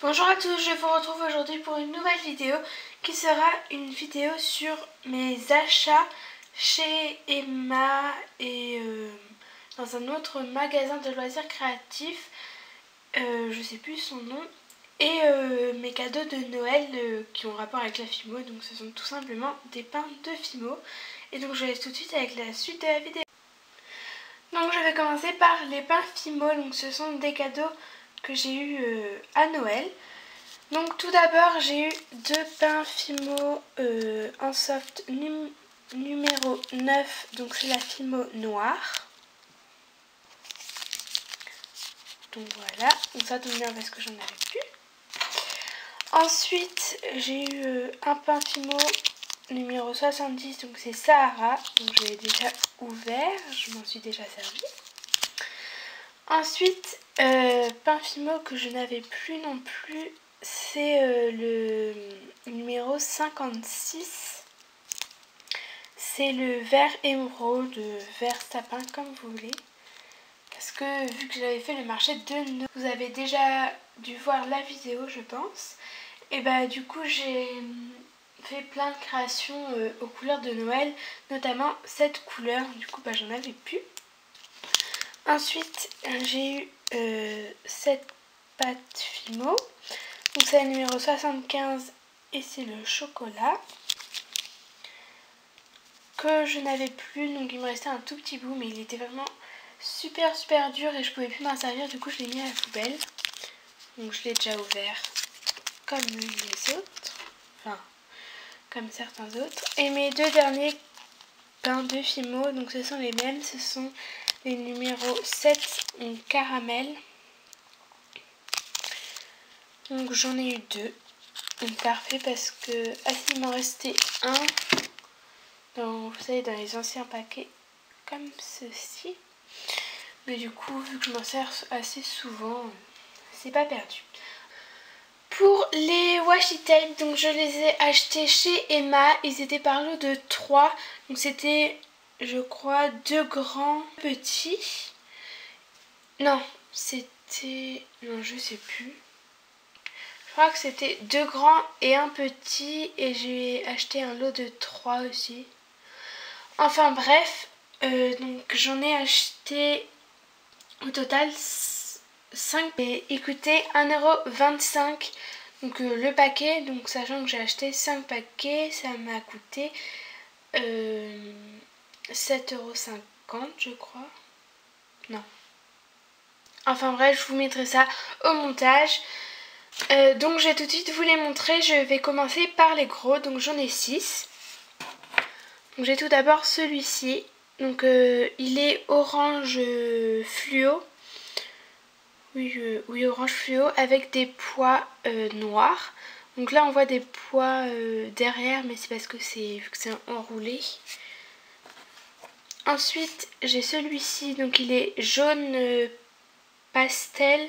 Bonjour à tous, je vous retrouve aujourd'hui pour une nouvelle vidéo qui sera une vidéo sur mes achats chez Emma et dans un autre magasin de loisirs créatifs, je sais plus son nom, et mes cadeaux de Noël qui ont rapport avec la Fimo. Donc ce sont tout simplement des pains de Fimo, et donc je laisse tout de suite avec la suite de la vidéo. Donc je vais commencer par les pains Fimo. Donc ce sont des cadeaux que j'ai eu à Noël. Donc tout d'abord j'ai eu deux pains Fimo en soft numéro 9, donc c'est la Fimo noire. Donc voilà, donc ça tombe bien parce que j'en avais plus. Ensuite j'ai eu un pain Fimo numéro 70, donc c'est Sahara, donc je l'ai déjà ouvert, je m'en suis déjà servi. Ensuite pain Fimo que je n'avais plus non plus, c'est le numéro 56. C'est le vert émeraude, vert sapin comme vous voulez. Parce que vu que j'avais fait le marché de Noël, vous avez déjà dû voir la vidéo je pense. Et bah du coup j'ai fait plein de créations aux couleurs de Noël, notamment cette couleur, du coup bah j'en avais plus. Ensuite j'ai eu cette pâte Fimo, donc c'est le numéro 75 et c'est le chocolat que je n'avais plus, donc il me restait un tout petit bout, mais il était vraiment super dur et je pouvais plus m'en servir, du coup je l'ai mis à la poubelle. Donc je l'ai déjà ouvert comme les autres, enfin comme certains autres. Et mes deux derniers pains de Fimo, donc ce sont les mêmes, ce sont les numéros 7 en caramel. Donc j'en ai eu deux, donc parfait parce que il m'en restait un dans, vous savez, dans les anciens paquets comme ceci. Mais du coup, vu que je m'en sers assez souvent, c'est pas perdu. Pour les washi tape, donc je les ai achetés chez Emma. Ils étaient par lot de 3. Donc c'était, je crois, 2 grands petits. Non, c'était... Non, je sais plus. Je crois que c'était 2 grands et un petit. Et j'ai acheté un lot de 3 aussi. Enfin bref, donc j'en ai acheté au total 5 et il coûtait 1,25 €. Donc le paquet, donc sachant que j'ai acheté 5 paquets, ça m'a coûté 7,50 € je crois. Non. Enfin bref, je vous mettrai ça au montage. Donc je vais tout de suite vous les montrer. Je vais commencer par les gros, donc j'en ai 6. Donc j'ai tout d'abord celui-ci. Donc il est orange fluo. Oui, orange fluo avec des pois noirs. Donc là on voit des pois derrière, mais c'est parce que c'est enroulé. Ensuite j'ai celui-ci, donc il est jaune pastel.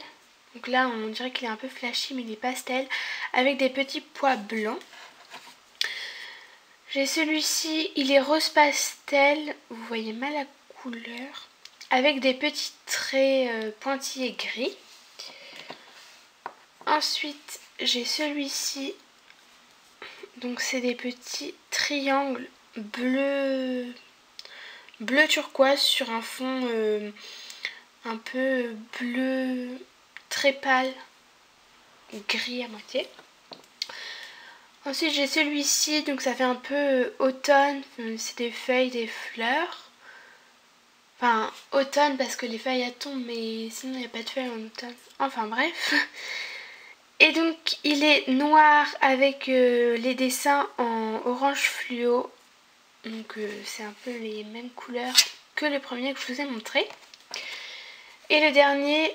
Donc là on dirait qu'il est un peu flashy, mais il est pastel avec des petits pois blancs. J'ai celui-ci, il est rose pastel, vous voyez mal la couleur, avec des petits traits pointillés gris. Ensuite j'ai celui-ci, donc c'est des petits triangles bleu turquoise sur un fond un peu bleu très pâle, gris à moitié. Ensuite j'ai celui-ci, donc ça fait un peu automne, c'est des feuilles, des fleurs. Enfin automne parce que les feuilles elles tombent, mais sinon il n'y a pas de feuilles en automne. Enfin bref. Et donc il est noir avec les dessins en orange fluo. Donc c'est un peu les mêmes couleurs que le premier que je vous ai montré. Et le dernier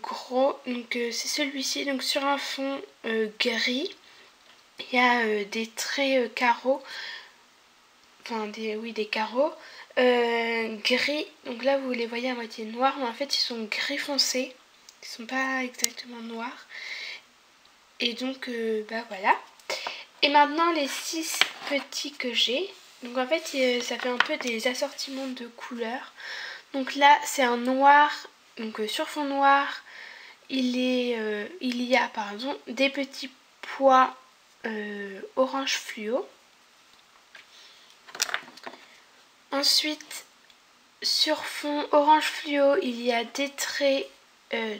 gros, donc c'est celui-ci, donc sur un fond gris. Il y a des traits carreaux, enfin des carreaux gris. Donc là vous les voyez à moitié noirs, mais en fait ils sont gris foncé. Ils sont pas exactement noirs. Et donc bah voilà. Et maintenant les 6 petits que j'ai. Donc en fait ça fait un peu des assortiments de couleurs. Donc là c'est un noir, donc sur fond noir. il y a pardon, des petits pois orange fluo. Ensuite, sur fond orange fluo, il y a des traits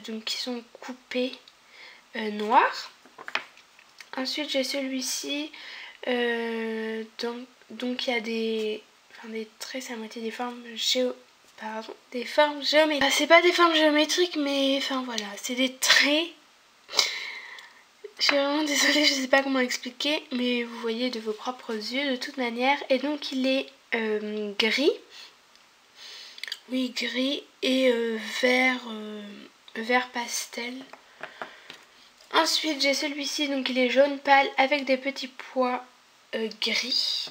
donc qui sont coupés noirs. Ensuite, j'ai celui-ci. Donc il y a des traits, c'est à moitié des formes des formes géométriques. Ah, c'est pas des formes géométriques, mais enfin voilà, c'est des traits. Je suis vraiment désolée, je sais pas comment expliquer, mais vous voyez de vos propres yeux de toute manière. Et donc il est gris. Oui, gris et vert pastel. Ensuite, j'ai celui-ci, donc il est jaune pâle avec des petits pois gris.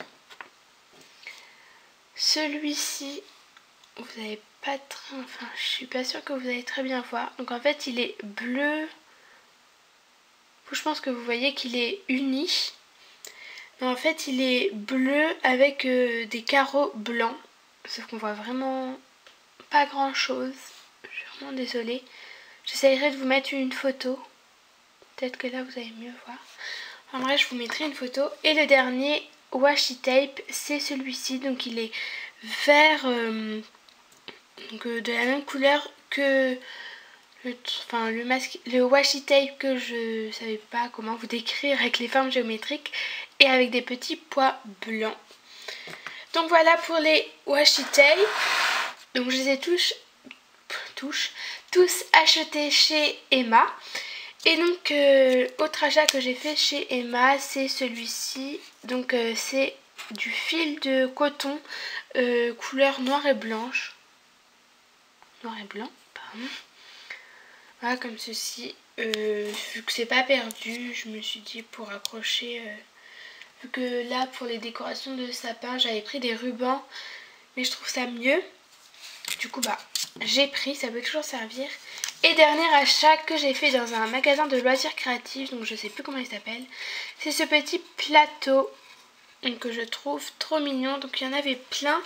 Celui-ci, vous n'avez pas très... Enfin, je suis pas sûre que vous allez très bien voir. Donc en fait, il est bleu. Je pense que vous voyez qu'il est uni. Mais en fait, il est bleu avec des carreaux blancs. Sauf qu'on voit vraiment pas grand-chose. Je suis vraiment désolée. J'essayerai de vous mettre une photo. Peut-être que là, vous allez mieux voir. En vrai, je vous mettrai une photo. Et le dernier washi tape, c'est celui-ci. Donc il est vert, donc, de la même couleur que le washi tape, que je savais pas comment vous décrire, avec les formes géométriques et avec des petits pois blancs. Donc voilà pour les washi tape. Donc je les ai tous achetés chez Emma. Et donc autre achat que j'ai fait chez Emma, c'est celui-ci. Donc c'est du fil de coton couleur noir et blanche. Noir et blanc, pardon. Voilà, comme ceci. Vu que c'est pas perdu, je me suis dit pour accrocher. Vu que là, pour les décorations de sapin, j'avais pris des rubans, mais je trouve ça mieux. Du coup, bah, j'ai pris, ça peut toujours servir. Et dernier achat que j'ai fait dans un magasin de loisirs créatifs, donc je sais plus comment il s'appelle, c'est ce petit plateau que je trouve trop mignon. Donc il y en avait plein,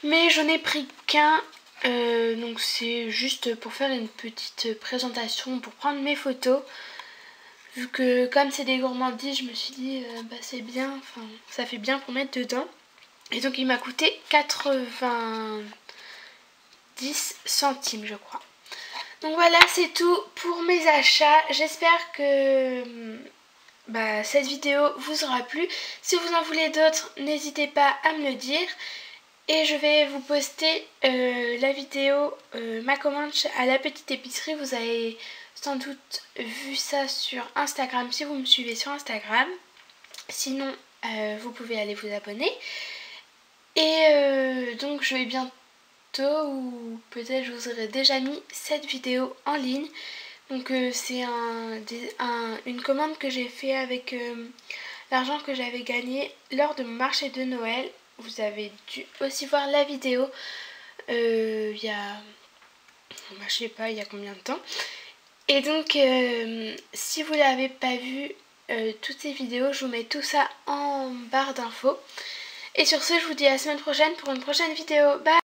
mais j'en ai pris qu'un. Donc c'est juste pour faire une petite présentation, pour prendre mes photos. Vu que comme c'est des gourmandises, je me suis dit bah c'est bien, enfin ça fait bien pour mettre dedans. Et donc il m'a coûté 90 centimes je crois. Donc voilà, c'est tout pour mes achats. J'espère que cette vidéo vous aura plu. Si vous en voulez d'autres, n'hésitez pas à me le dire. Et je vais vous poster la vidéo, ma commande à la petite épicerie. Vous avez sans doute vu ça sur Instagram si vous me suivez sur Instagram. Sinon, vous pouvez aller vous abonner. Et donc je vais bientôt, ou peut-être je vous aurai déjà mis cette vidéo en ligne. Donc c'est une commande que j'ai fait avec l'argent que j'avais gagné lors de mon marché de Noël. Vous avez dû aussi voir la vidéo il y a, je sais pas, il y a combien de temps. Et donc si vous l'avez pas vu, toutes ces vidéos, je vous mets tout ça en barre d'infos. Et sur ce, je vous dis à la semaine prochaine pour une prochaine vidéo. Bye!